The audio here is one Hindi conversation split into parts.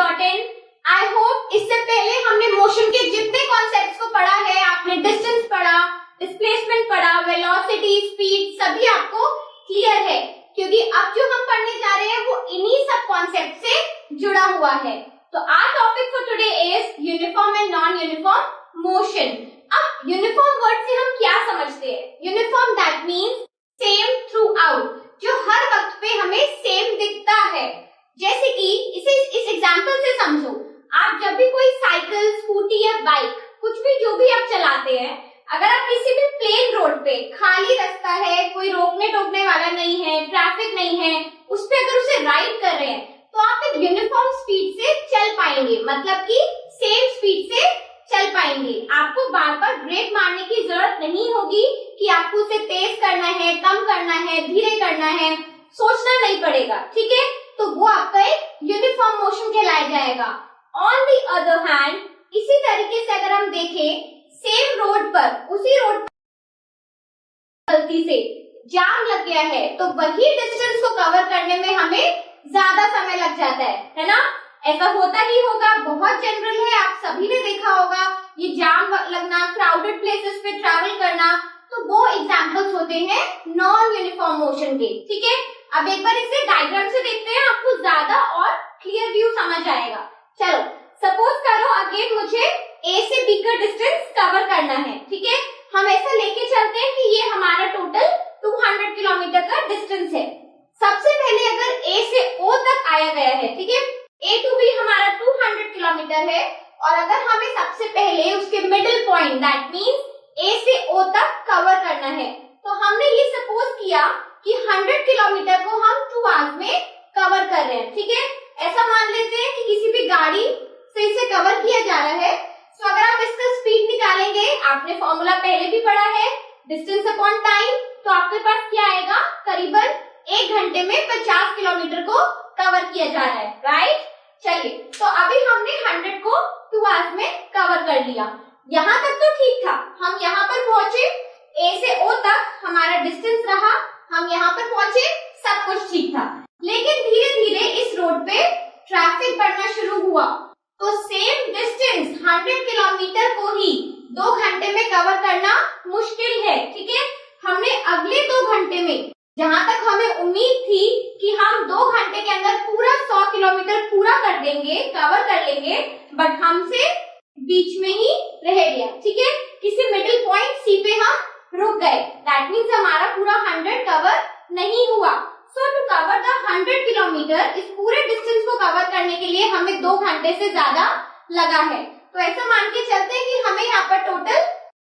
motion.in। आई होप इससे पहले हमने मोशन के जितने कॉन्सेप्ट्स को पढ़ा है, आपने डिस्टेंस पढ़ा, डिस्प्लेसमेंट पढ़ा, वेलोसिटी, स्पीड, सभी आपको क्लियर है, क्योंकि अब जो हम पढ़ने जा रहे हैं वो इन्हीं सब कॉन्सेप्ट से जुड़ा हुआ है। तो our topic for today is uniform and non uniform motion. अब यूनिफॉर्म वर्ड से हम क्या समझते हैं? Uniform that means same throughout, जो हर वक्त पे हमें सेम दिखता है। जैसे कि इसे इस एग्जांपल से समझो, आप जब भी कोई साइकिल, स्कूटी या बाइक, कुछ भी जो भी आप चलाते हैं, अगर आप किसी भी प्लेन रोड पे, खाली रास्ता है, कोई रोकने टोकने वाला नहीं है, ट्रैफिक नहीं है, उस पे अगर उसे राइड कर रहे हैं तो आप एक यूनिफॉर्म स्पीड से चल पाएंगे, मतलब कि सेम स्पीड से चल पाएंगे। आपको बार बार ब्रेक मारने की जरूरत नहीं होगी कि आपको उसे तेज करना है, कम करना है, धीरे करना है, सोचना नहीं पड़ेगा, ठीक है? तो वो आपका एक यूनिफॉर्म मोशन कहलाया जाएगा। ऑन दी अदर हैंड, इसी तरीके से अगर हम देखें, सेम रोड पर, उसी रोड पर गलती से जाम लग गया है, तो वही डिस्टेंस को कवर करने में हमें ज्यादा समय लग जाता है ना? ऐसा होता ही होगा, बहुत जनरल है, आप सभी ने देखा होगा ये जाम लगना, क्राउडेड प्लेसेस पे ट्रैवल करना, तो वो एग्जांपल्स होते हैं नॉन यूनिफॉर्म मोशन के, ठीक है? अब एक बार इसे डायग्राम से देखते हैं, आपको ज्यादा और क्लियर व्यू समझ आएगा। चलो, सपोज करो अगेन मुझे ए से बी का डिस्टेंस कवर करना है, ठीक है? हम ऐसा लेके चलते हैं कि ये हमारा टोटल 200 किलोमीटर का डिस्टेंस है। सबसे पहले अगर ए से ओ तक आया गया है, ठीक है, ए टू बी हमारा 200 किलोमीटर है, और अगर हमें सबसे पहले उसके मिडिल पॉइंट दैट मीन्स ए से ओ तक कवर करना है, तो हमने ये सपोज किया कि 100 किलोमीटर को हम 2 आवर्स में कवर कर रहे हैं, ठीक है? ऐसा मान लेते हैं कि किसी भी गाड़ी से इसे कवर किया जा रहा है, तो अगर आप इसका स्पीड निकालेंगे, आपने फॉर्मूला पहले भी पढ़ा है, डिस्टेंस अपॉन टाइम, तो आपके पास क्या आएगा? करीबन 1 घंटे में 50 किलोमीटर को कवर किया जा रहा है, राइट? चलिए, तो अभी हमने 100 को 2 आवर्स में कवर कर लिया। यहाँ तक तो ठीक था, हम यहाँ पर पहुंचे, ए से ओ तक हमारा डिस्टेंस रहा, हम यहाँ पर पहुंचे, सब कुछ ठीक था। लेकिन धीरे धीरे इस रोड पे ट्रैफिक बढ़ना शुरू हुआ, तो सेम डिस्टेंस 100 किलोमीटर को ही 2 घंटे में कवर करना मुश्किल है, ठीक है? हमने अगले 2 घंटे में, जहाँ तक हमें उम्मीद थी कि हम 2 घंटे के अंदर पूरा 100 किलोमीटर पूरा कर देंगे, कवर कर लेंगे, बट हमसे बीच में ही रह गया, ठीक है? किसी मिडिल पॉइंट सी पे हम रुक गए, दैट मीन्स हमारा पूरा 100 कवर नहीं हुआ। सो टू कवर द 100 किलोमीटर, इस पूरे डिस्टेंस को कवर करने के लिए हमें 2 घंटे से ज्यादा लगा है। तो ऐसा मान के चलते हैं कि हमें यहाँ पर टोटल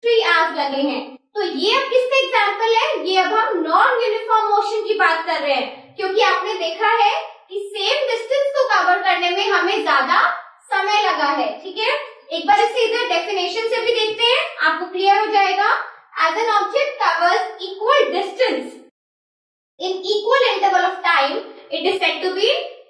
3 आवर्स लगे हैं। तो ये अब किसका एग्जाम्पल है? ये अब हम नॉन यूनिफॉर्म मोशन की बात कर रहे हैं, क्योंकि आपने देखा है कि सेम डिस्टेंस को कवर करने में हमें ज्यादा समय लगा है, ठीक है? एक बार इसे इधर डेफिनेशन से भी देखते हैं, आपको क्लियर हो जाएगा। As an object covers equal distance in equal interval of time, it is said to be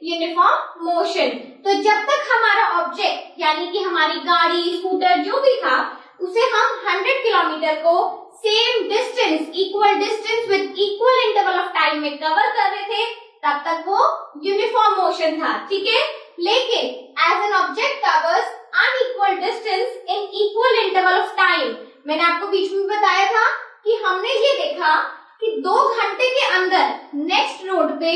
uniform motion। तो जब तक हमारा ऑब्जेक्ट यानी कि हमारी गाड़ी, स्कूटर जो भी था, उसे हम 100 किलोमीटर को same distance, equal distance with equal interval of time में कवर कर रहे थे, तब तक वो यूनिफॉर्म मोशन था, ठीक है? लेकिन as an object covers unequal distance in equal interval of time, मैंने आपको बीच में बताया था कि हमने ये देखा कि 2 घंटे के अंदर नेक्स्ट रोड पे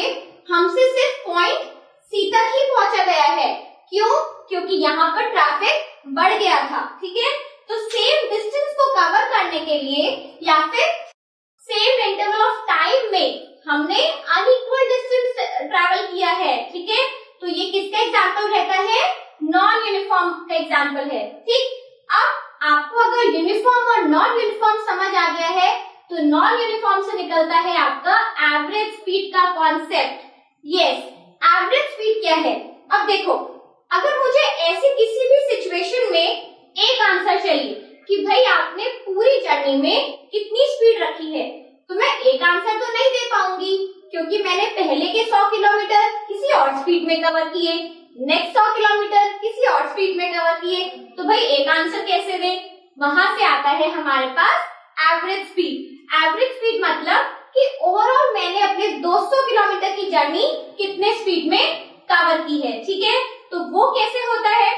हमसे सिर्फ पॉइंट सी तक ही पहुंचा गया है। क्यों? क्योंकि यहाँ पर ट्रैफिक बढ़ गया था, ठीक है? तो सेम डिस्टेंस को कवर करने के लिए या फिर सेम इंटरवल ऑफ टाइम में हमने अनइक्वल डिस्टेंस ट्रैवल किया है, ठीक है? तो ये किसका एग्जाम्पल रहता है? नॉन यूनिफॉर्म का एग्जाम्पल है, ठीक? अब आपको अगर यूनिफॉर्म और नॉन यूनिफॉर्म समझ आ गया है, तो नॉन यूनिफॉर्म से निकलता है आपका एवरेज स्पीड का कॉन्सेप्ट। यस, एवरेज स्पीड क्या है? अब देखो, अगर मुझे ऐसी किसी भी सिचुएशन में एक आंसर चाहिए कि भाई आपने पूरी जर्नी में कितनी स्पीड रखी है, तो मैं एक आंसर तो नहीं दे पाऊंगी, क्योंकि मैंने पहले के 100 किलोमीटर किसी और स्पीड में कवर किए, नेक्स्ट 100 किलोमीटर किसी और स्पीड में कवर किए, तो भाई एक आंसर कैसे दे? वहां से आता है हमारे पास एवरेज स्पीड। एवरेज स्पीड मतलब कि ओवरऑल मैंने अपने 200 किलोमीटर की जर्नी कितने स्पीड में कवर की है, ठीक है? तो वो कैसे होता है?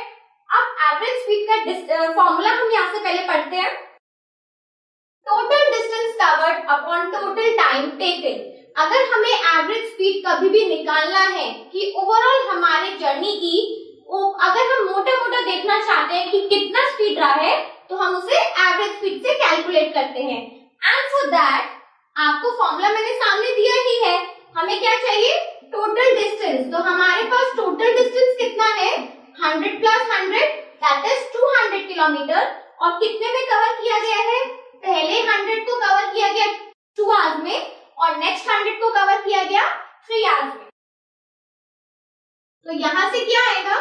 अब एवरेज स्पीड का फॉर्मूला हम यहाँ से पहले पढ़ते हैं। Total distance covered upon total time taken. अगर हमें एवरेज स्पीड कभी भी निकालना है कि ओवरऑल हमारे जर्नी की, अगर हम मोटा मोटा देखना चाहते हैं कि कितना स्पीड रहा है, तो हम उसे एवरेज स्पीड से कैलकुलेट करते हैं। एंड फॉर दैट आपको फॉर्मूला मैंने सामने दिया ही है। हमें क्या चाहिए? Total distance. तो हमारे पास टोटल डिस्टेंस कितना है? 100 प्लस 100 दैट इज 200 किलोमीटर। और कितने में कवर किया गया है? पहले 100 को कवर किया गया 2 आवर्स में और नेक्स्ट 100 को कवर किया गया 3 आवर्स में। तो यहां से क्या आएगा?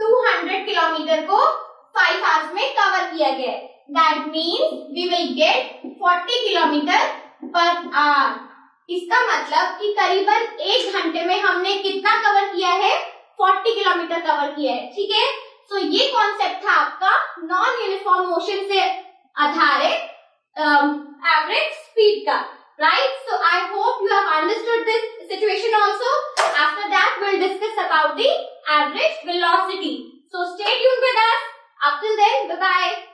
200 किलोमीटर को 5 आवर्स में कवर किया गया है। That means we will get 40 kilometre per hour. इसका मतलब कि करीबन 1 घंटे में हमने कितना कवर किया है? 40 किलोमीटर कवर किया है। ठीक है, सो ये कॉन्सेप्ट था आपका नॉन यूनिफॉर्म मोशन से आधारित एवरेज स्पीड का, right? So I hope you have understood this situation also. After that we'll discuss about the average velocity. So stay tuned with us. Up till then, bye bye.